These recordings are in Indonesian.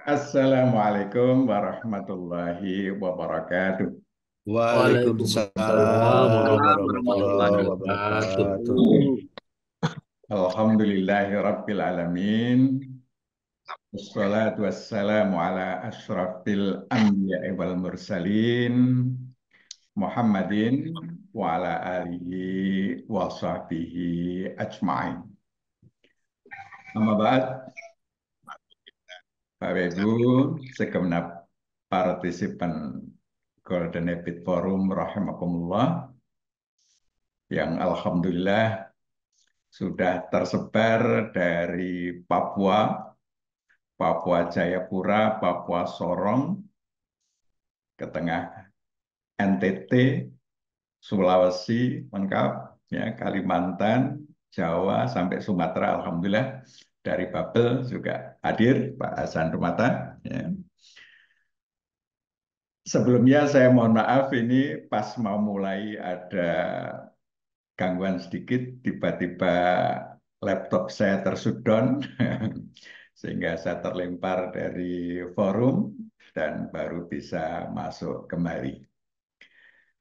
Assalamualaikum warahmatullahi wabarakatuh. Waalaikumsalam Waalaikumsalam warahmatullahi warahmatullahi wabarakatuh. wabarakatuh. Alhamdulillahi rabbil alamin. Wassalatu wassalamu ala asyrafil anbiya'i wal mursalin. Muhammadin wa ala alihi wa sahbihi ajma'in. Amma ba'd, Bapak Ibu, segenap partisipan Golden Habit Forum rahimakumullah yang alhamdulillah sudah tersebar dari Papua, Papua Jayapura, Papua Sorong, ke tengah NTT, Sulawesi, lengkap, ya, Kalimantan, Jawa, sampai Sumatera, alhamdulillah. Dari Babel juga hadir Pak Hasan Rumata. Ya. Sebelumnya saya mohon maaf, ini pas mau mulai ada gangguan sedikit, tiba-tiba laptop saya tershutdown, sehingga saya terlempar dari forum dan baru bisa masuk kembali.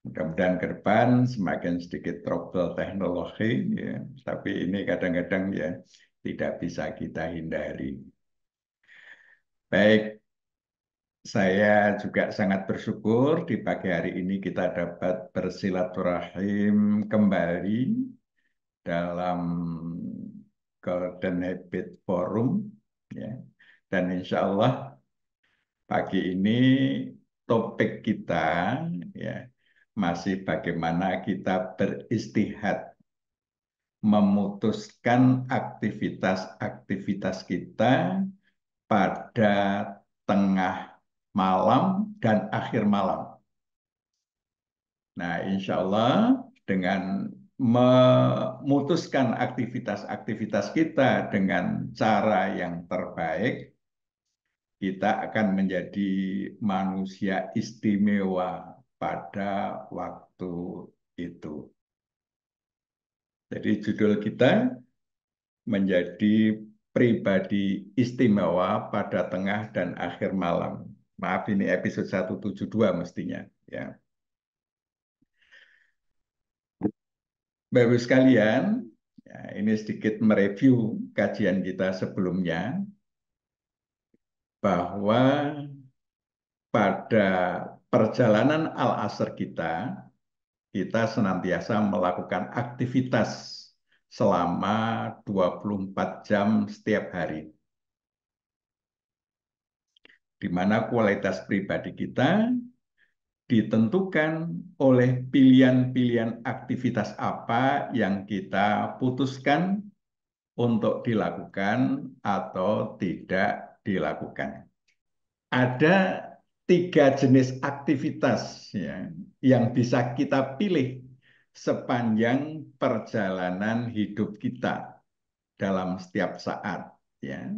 Mudah-mudahan ke depan semakin sedikit trouble teknologi, ya. Tapi ini kadang-kadang ya tidak bisa kita hindari. Baik, saya juga sangat bersyukur di pagi hari ini kita dapat bersilaturahim kembali dalam Golden Habit Forum, ya. Dan insya Allah pagi ini topik kita, ya, masih bagaimana kita beristihad, memutuskan aktivitas-aktivitas kita pada tengah malam dan akhir malam. Nah, insya Allah dengan memutuskan aktivitas-aktivitas kita dengan cara yang terbaik, kita akan menjadi manusia istimewa pada waktu itu. Jadi judul kita menjadi pribadi istimewa pada tengah dan akhir malam. Maaf, ini episode 172 mestinya, ya. Bapak-Ibu sekalian, ya, ini sedikit mereview kajian kita sebelumnya, bahwa pada perjalanan al-asr kita senantiasa melakukan aktivitas selama 24 jam setiap hari, di mana kualitas pribadi kita ditentukan oleh pilihan-pilihan aktivitas apa yang kita putuskan untuk dilakukan atau tidak dilakukan. Ada 3 jenis aktivitas, ya, yang bisa kita pilih sepanjang perjalanan hidup kita dalam setiap saat, ya.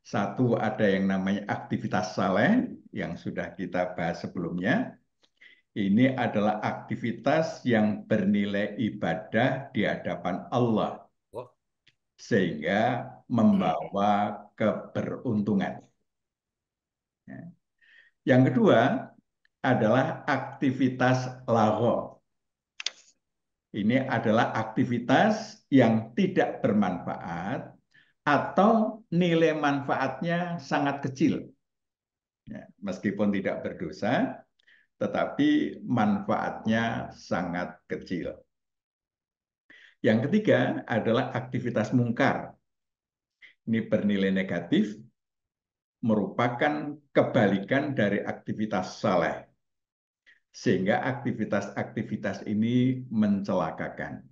Satu, ada yang namanya aktivitas saleh yang sudah kita bahas sebelumnya. Ini adalah aktivitas yang bernilai ibadah di hadapan Allah, sehingga membawa keberuntungan. Ya. Yang kedua adalah aktivitas lagho. Ini adalah aktivitas yang tidak bermanfaat atau nilai manfaatnya sangat kecil. Ya, meskipun tidak berdosa, tetapi manfaatnya sangat kecil. Yang ketiga adalah aktivitas mungkar. Ini bernilai negatif, merupakan kebalikan dari aktivitas saleh, sehingga aktivitas-aktivitas ini mencelakakan.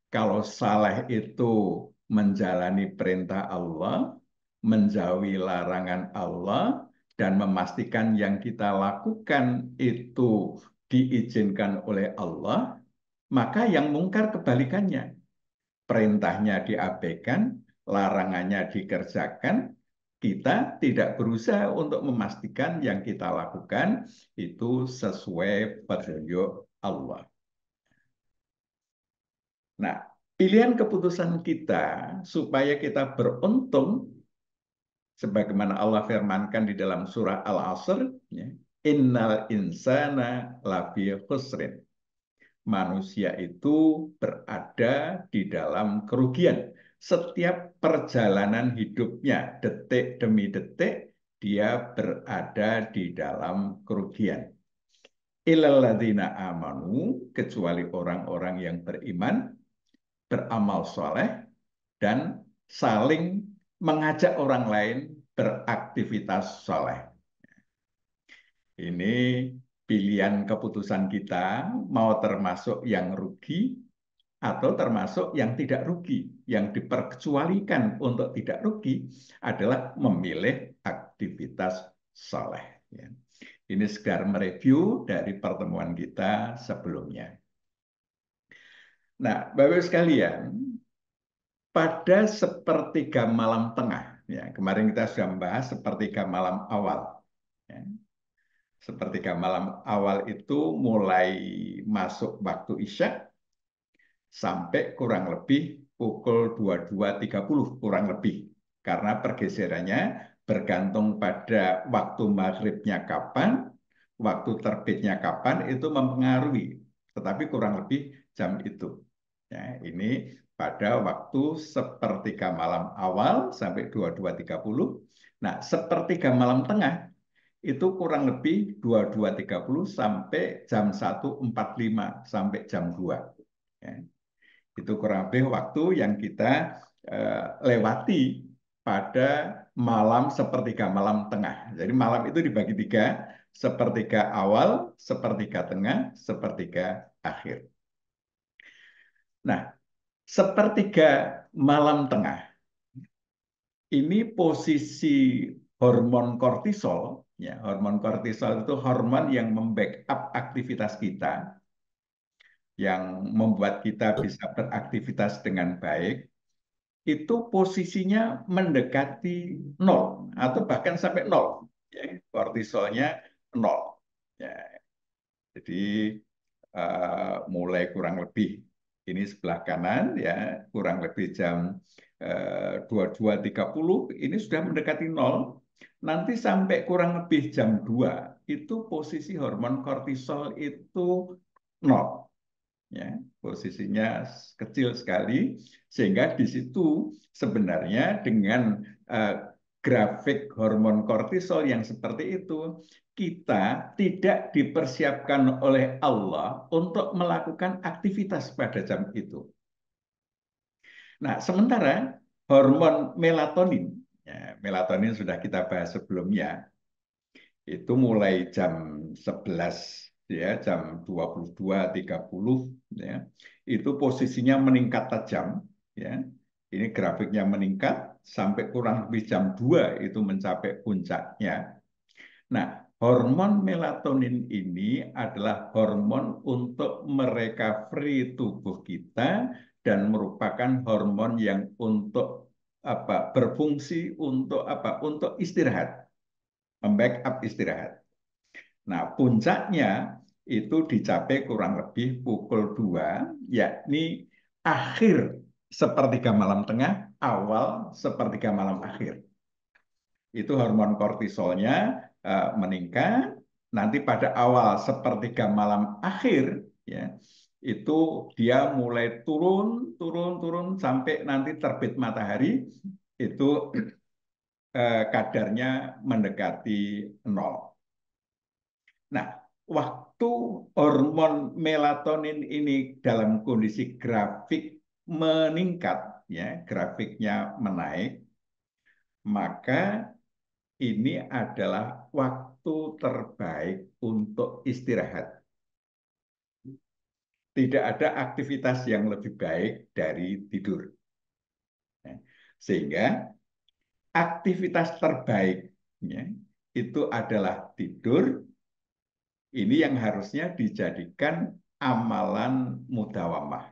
Kalau saleh itu menjalani perintah Allah, menjauhi larangan Allah, dan memastikan yang kita lakukan itu diizinkan oleh Allah, maka yang mungkar kebalikannya. Perintahnya diabaikan, larangannya dikerjakan, kita tidak berusaha untuk memastikan yang kita lakukan itu sesuai petunjuk Allah. Nah, pilihan keputusan kita supaya kita beruntung Sebagaimana Allah firmankan di dalam surah Al-Asr, ya, innal insana lafi khusrin. Manusia itu berada di dalam kerugian. Setiap perjalanan hidupnya, detik demi detik, dia berada di dalam kerugian. Illalladzina amanu, kecuali orang-orang yang beriman, beramal soleh, dan saling mengajak orang lain beraktivitas soleh. Ini pilihan keputusan kita, mau termasuk yang rugi atau termasuk yang tidak rugi. Yang diperkecualikan untuk tidak rugi adalah memilih aktivitas soleh. Ya. Ini sekedar mereview dari pertemuan kita sebelumnya. Nah, Bapak-Ibu sekalian, pada sepertiga malam tengah, ya, kemarin kita sudah membahas sepertiga malam awal. Ya. Sepertiga malam awal itu mulai masuk waktu Isya sampai kurang lebih pukul 22.30 kurang lebih. Karena pergeserannya bergantung pada waktu maghribnya kapan, waktu terbitnya kapan itu mempengaruhi. Tetapi kurang lebih jam itu. Ya, ini pada waktu sepertiga malam awal sampai 22.30. Nah, sepertiga malam tengah itu kurang lebih 22.30 sampai jam 1.45 sampai jam 2. Ya. Itu kurang lebih waktu yang kita lewati pada malam sepertiga malam tengah. Jadi malam itu dibagi tiga, sepertiga awal, sepertiga tengah, sepertiga akhir. Nah, sepertiga malam tengah ini posisi hormon kortisol. Ya, hormon kortisol itu hormon yang membackup aktivitas kita, yang membuat kita bisa beraktivitas dengan baik, itu posisinya mendekati nol atau bahkan sampai nol. Ya, kortisolnya nol. Ya, jadi mulai kurang lebih ini sebelah kanan ya kurang lebih jam 22.30 ini sudah mendekati nol. Nanti sampai kurang lebih jam 2 itu posisi hormon kortisol itu nol. Ya, posisinya kecil sekali sehingga di situ sebenarnya dengan grafik hormon kortisol yang seperti itu kita tidak dipersiapkan oleh Allah untuk melakukan aktivitas pada jam itu. Nah, sementara hormon melatonin, ya, melatonin sudah kita bahas sebelumnya, itu mulai jam 11 ya jam 22.30 ya itu posisinya meningkat tajam ya ini grafiknya meningkat sampai kurang lebih jam 2 itu mencapai puncaknya. Nah, hormon melatonin ini adalah hormon untuk merecovery tubuh kita dan merupakan hormon yang untuk berfungsi untuk untuk istirahat, membackup istirahat. Nah, puncaknya itu dicapai kurang lebih pukul 2, yakni akhir sepertiga malam tengah, awal sepertiga malam akhir. Itu hormon kortisolnya meningkat. Nanti pada awal sepertiga malam akhir, ya, itu dia mulai turun, turun, turun sampai nanti terbit matahari, itu kadarnya mendekati nol. Nah, waktu hormon melatonin ini dalam kondisi grafik meningkat, ya, grafiknya menaik, maka ini adalah waktu terbaik untuk istirahat. Tidak ada aktivitas yang lebih baik dari tidur. Sehingga aktivitas terbaiknya itu adalah tidur. Ini yang harusnya dijadikan amalan mudawamah.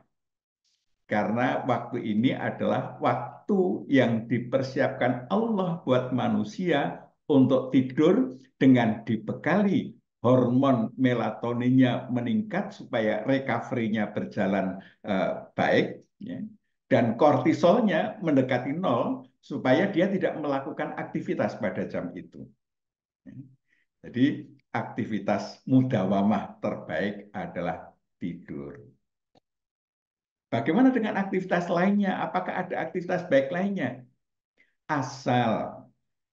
Karena waktu ini adalah waktu yang dipersiapkan Allah buat manusia untuk tidur dengan dibekali hormon melatoninnya meningkat supaya recovery-nya berjalan baik, ya. Dan kortisolnya mendekati nol supaya dia tidak melakukan aktivitas pada jam itu. Jadi aktivitas mudawamah terbaik adalah tidur. Bagaimana dengan aktivitas lainnya? Apakah ada aktivitas baik lainnya? Asal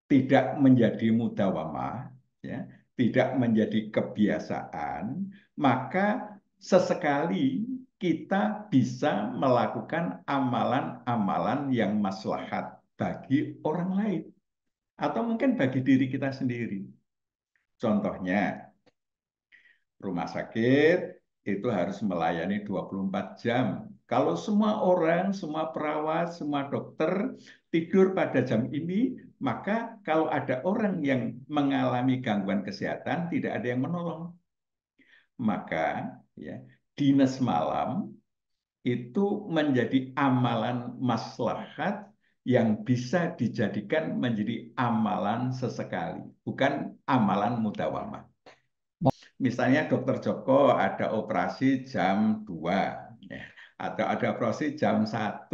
tidak menjadi mudawamah, ya, tidak menjadi kebiasaan, maka sesekali kita bisa melakukan amalan-amalan yang maslahat bagi orang lain atau mungkin bagi diri kita sendiri. Contohnya, rumah sakit itu harus melayani 24 jam. Kalau semua orang, semua perawat, semua dokter tidur pada jam ini, maka kalau ada orang yang mengalami gangguan kesehatan, tidak ada yang menolong. Maka ya, dinas malam itu menjadi amalan maslahat yang bisa dijadikan menjadi amalan sesekali, bukan amalan mudawamah. Misalnya Dokter Joko ada operasi jam 2, ya, atau ada operasi jam 1,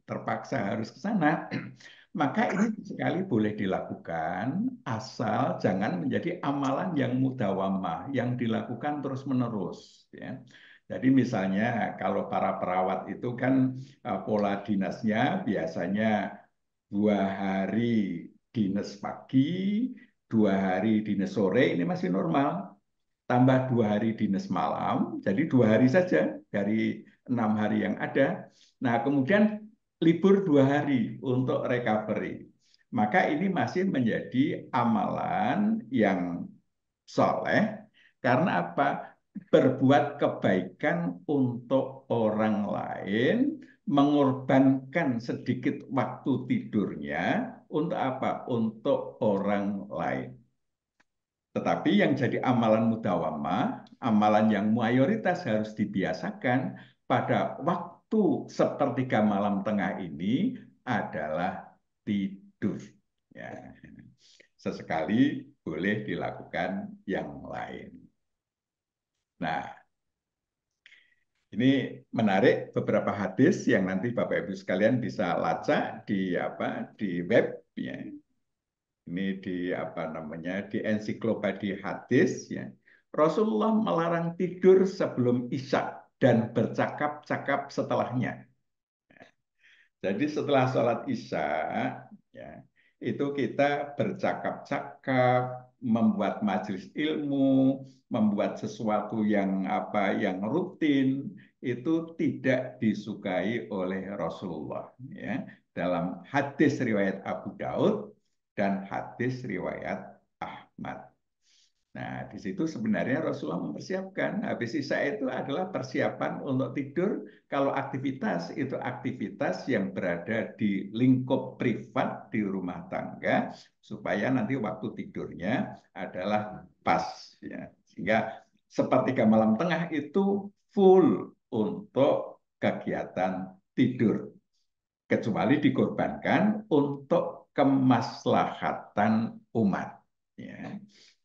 terpaksa harus ke sana, maka ini sekali boleh dilakukan, asal jangan menjadi amalan yang mudawamah, yang dilakukan terus-menerus. Ya. Jadi misalnya kalau para perawat itu kan pola dinasnya biasanya 2 hari dinas pagi, 2 hari dinas sore, ini masih normal, tambah 2 hari dinas malam, jadi 2 hari saja dari 6 hari yang ada. Nah, kemudian libur 2 hari untuk recovery. Maka ini masih menjadi amalan yang soleh, karena apa? Berbuat kebaikan untuk orang lain, mengorbankan sedikit waktu tidurnya, untuk apa? Untuk orang lain. Tetapi yang jadi amalan mudawamah, amalan yang mayoritas harus dibiasakan pada waktu sepertiga malam tengah ini adalah tidur. Ya. Sesekali boleh dilakukan yang lain. Nah, ini menarik beberapa hadis yang nanti Bapak Ibu sekalian bisa lacak di web, ya. Ini di apa namanya, di ensiklopedia hadis, ya. Rasulullah melarang tidur sebelum isya dan bercakap-cakap setelahnya. Jadi setelah sholat isya, ya, itu kita bercakap-cakap, membuat majelis ilmu, membuat sesuatu yang rutin, itu tidak disukai oleh Rasulullah. Ya. Dalam hadis riwayat Abu Daud dan hadis riwayat Ahmad. Nah, di situ sebenarnya Rasulullah mempersiapkan. Habis Isya itu adalah persiapan untuk tidur. Kalau aktivitas itu aktivitas yang berada di lingkup privat di rumah tangga, supaya nanti waktu tidurnya adalah pas. Ya. Sehingga sepertiga malam tengah itu full untuk kegiatan tidur. Kecuali dikorbankan untuk kemaslahatan umat. Ya.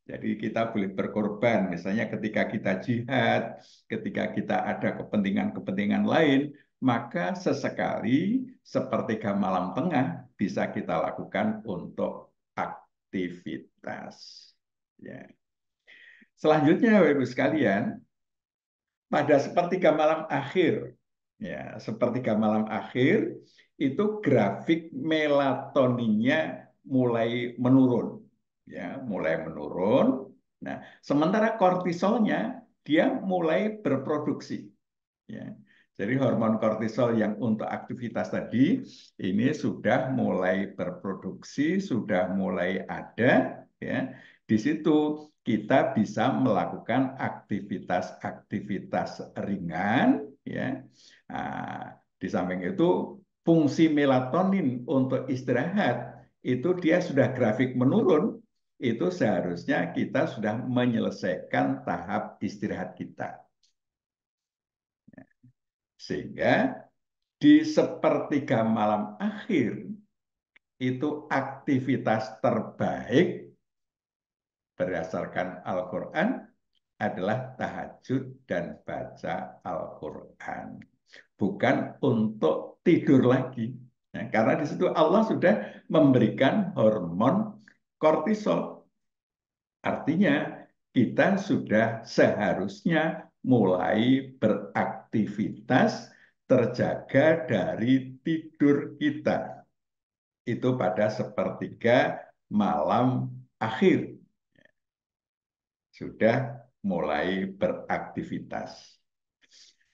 Jadi kita boleh berkorban, misalnya ketika kita jihad, ketika kita ada kepentingan-kepentingan lain, maka sesekali sepertiga malam tengah bisa kita lakukan untuk aktivitas. Ya. Selanjutnya, Bapak Ibu sekalian, pada sepertiga malam akhir, ya, sepertiga malam akhir itu grafik melatoninnya mulai menurun, ya, mulai menurun. Nah, sementara kortisolnya dia mulai berproduksi, ya. Jadi hormon kortisol yang untuk aktivitas tadi ini sudah mulai berproduksi, sudah mulai ada, ya. Di situ kita bisa melakukan aktivitas-aktivitas ringan, ya. Nah, di samping itu fungsi melatonin untuk istirahat itu dia sudah grafik menurun, itu seharusnya kita sudah menyelesaikan tahap istirahat kita. Sehingga di sepertiga malam akhir itu aktivitas terbaik berdasarkan Al-Quran adalah tahajud dan baca Al-Quran. Bukan untuk tidur lagi. Ya, karena di situ Allah sudah memberikan hormon kortisol. Artinya kita sudah seharusnya mulai beraktivitas terjaga dari tidur kita. Itu pada sepertiga malam akhir sudah mulai beraktivitas.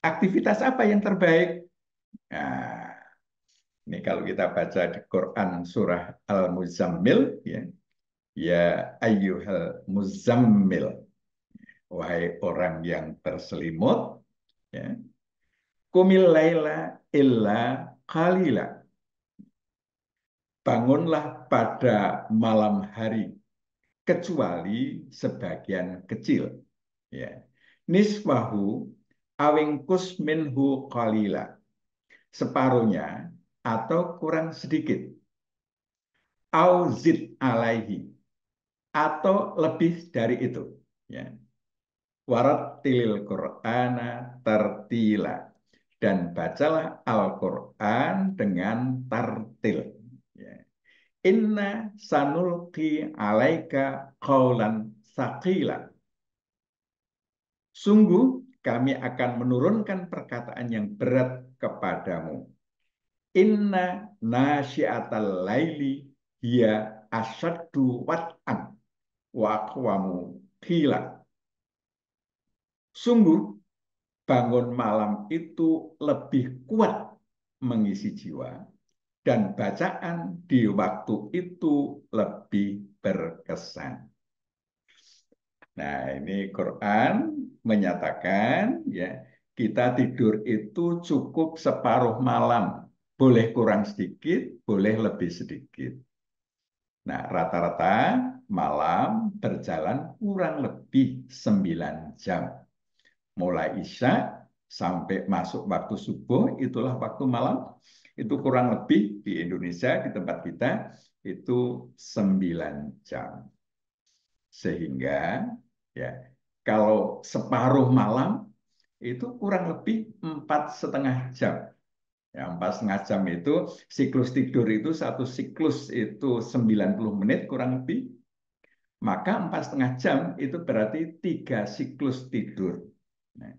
Aktivitas apa yang terbaik? Nah, ini kalau kita baca di Quran surah Al-Muzammil, ya, ya ayyuhal muzammil, wahai orang yang berselimut, ya, kumil laila illa qalila, bangunlah pada malam hari kecuali sebagian kecil, ya, niswahu awingkus minhu qalila, separuhnya atau kurang sedikit, auzid alaihi, atau lebih dari itu, ya, warattilil Qur'ana tartila, dan bacalah Al-Quran dengan tartil. Ya. Inna sanulqi alaika qaulan saqila. Sungguh kami akan menurunkan perkataan yang berat kepadamu. Inna nasyiatal laili hiya asyaddu wat'an wa aqwamu qila. Sungguh bangun malam itu lebih kuat mengisi jiwa, dan bacaan di waktu itu lebih berkesan. Nah, ini Quran menyatakan, ya, kita tidur itu cukup separuh malam. Boleh kurang sedikit, boleh lebih sedikit. Nah, rata-rata malam berjalan kurang lebih 9 jam. Mulai Isya sampai masuk waktu subuh, itulah waktu malam. Itu kurang lebih di Indonesia, di tempat kita, itu 9 jam. Sehingga, ya, kalau separuh malam itu kurang lebih 4,5 jam. Ya, 4,5 jam itu siklus tidur itu, satu siklus itu 90 menit kurang lebih. Maka 4,5 jam itu berarti 3 siklus tidur. Nah,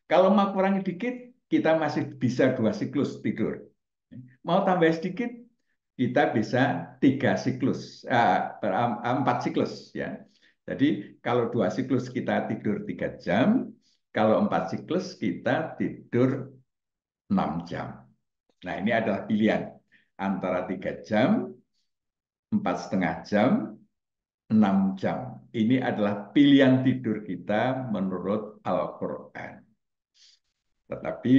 kalau mau kurangi dikit, kita masih bisa 2 siklus tidur. Mau tambah sedikit, kita bisa 3 siklus, 4 siklus, ya. Jadi kalau 2 siklus kita tidur 3 jam, kalau 4 siklus kita tidur 6 jam. Nah, ini adalah pilihan antara 3 jam, 4,5 jam, 6 jam. Ini adalah pilihan tidur kita menurut Al-Quran. Tetapi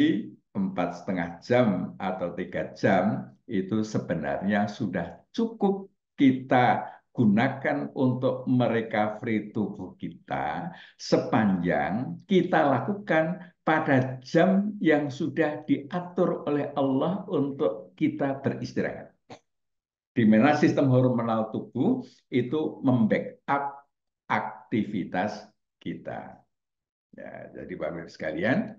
4,5 jam atau 3 jam itu sebenarnya sudah cukup kita gunakan untuk merecovery tubuh kita sepanjang kita lakukan pada jam yang sudah diatur oleh Allah untuk kita beristirahat. Di mana sistem hormonal tubuh itu membackup aktivitas kita. Ya, jadi Bapak Ibu sekalian,